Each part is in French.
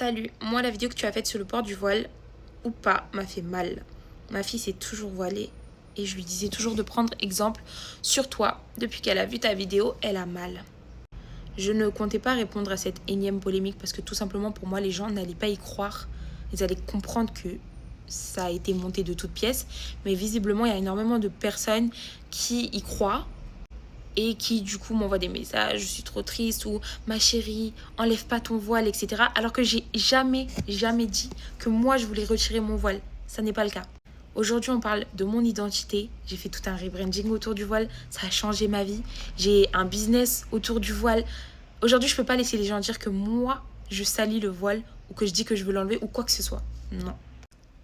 Salut, moi la vidéo que tu as faite sur le port du voile ou pas m'a fait mal. Ma fille s'est toujours voilée et je lui disais toujours de prendre exemple sur toi. Depuis qu'elle a vu ta vidéo, elle a mal. Je ne comptais pas répondre à cette énième polémique parce que tout simplement pour moi les gens n'allaient pas y croire. Ils allaient comprendre que ça a été monté de toutes pièces. Mais visiblement il y a énormément de personnes qui y croient et qui du coup m'envoie des messages, je suis trop triste, ou ma chérie, enlève pas ton voile, etc. Alors que j'ai jamais dit que moi je voulais retirer mon voile. Ça n'est pas le cas. Aujourd'hui, on parle de mon identité. J'ai fait tout un rebranding autour du voile. Ça a changé ma vie. J'ai un business autour du voile. Aujourd'hui, je peux pas laisser les gens dire que moi, je salis le voile ou que je dis que je veux l'enlever ou quoi que ce soit. Non.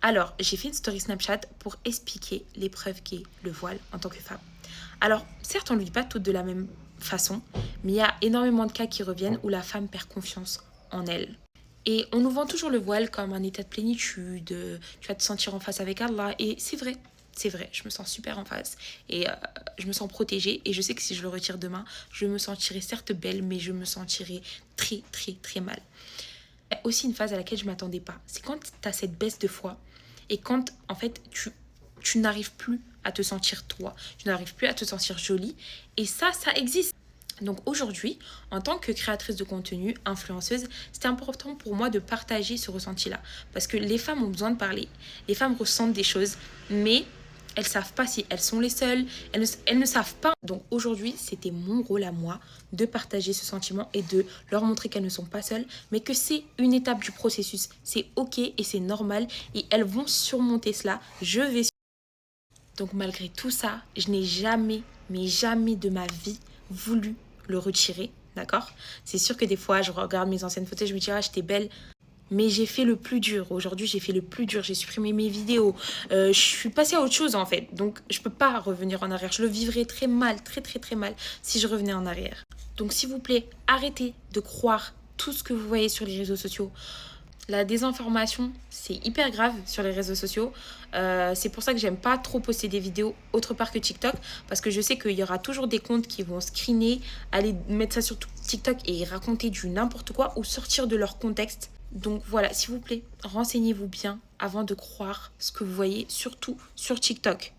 Alors, j'ai fait une story Snapchat pour expliquer l'épreuve qu'est le voile en tant que femme. Alors, certes, on ne le vit pas toutes de la même façon, mais il y a énormément de cas qui reviennent où la femme perd confiance en elle. Et on nous vend toujours le voile comme un état de plénitude, tu vas te sentir en face avec Allah, et c'est vrai, je me sens super en face, et je me sens protégée, et je sais que si je le retire demain, je me sentirai certes belle, mais je me sentirai très mal. Il y a aussi une phase à laquelle je ne m'attendais pas, c'est quand tu as cette baisse de foi, et quand en fait tu n'arrives plus à te sentir toi, tu n'arrives plus à te sentir jolie, et ça existe. Donc aujourd'hui, en tant que créatrice de contenu, influenceuse, c'était important pour moi de partager ce ressenti-là. Parce que les femmes ont besoin de parler. Les femmes ressentent des choses, mais elles ne savent pas si elles sont les seules. Elles ne savent pas. Donc aujourd'hui, c'était mon rôle à moi de partager ce sentiment et de leur montrer qu'elles ne sont pas seules, mais que c'est une étape du processus. C'est ok et c'est normal et elles vont surmonter cela. Donc malgré tout ça, je n'ai jamais, mais jamais de ma vie voulu le retirer, d'accord? C'est sûr que des fois, je regarde mes anciennes photos, je me dis, ah, j'étais belle. Mais j'ai fait le plus dur. Aujourd'hui, j'ai fait le plus dur. J'ai supprimé mes vidéos. Je suis passée à autre chose, en fait. Donc, je ne peux pas revenir en arrière. Je le vivrais très mal, très mal, si je revenais en arrière. Donc, s'il vous plaît, arrêtez de croire tout ce que vous voyez sur les réseaux sociaux. La désinformation, c'est hyper grave sur les réseaux sociaux. C'est pour ça que j'aime pas trop poster des vidéos autre part que TikTok. Parce que je sais qu'il y aura toujours des comptes qui vont screener, aller mettre ça sur TikTok et raconter du n'importe quoi ou sortir de leur contexte. Donc voilà, s'il vous plaît, renseignez-vous bien avant de croire ce que vous voyez, surtout sur TikTok.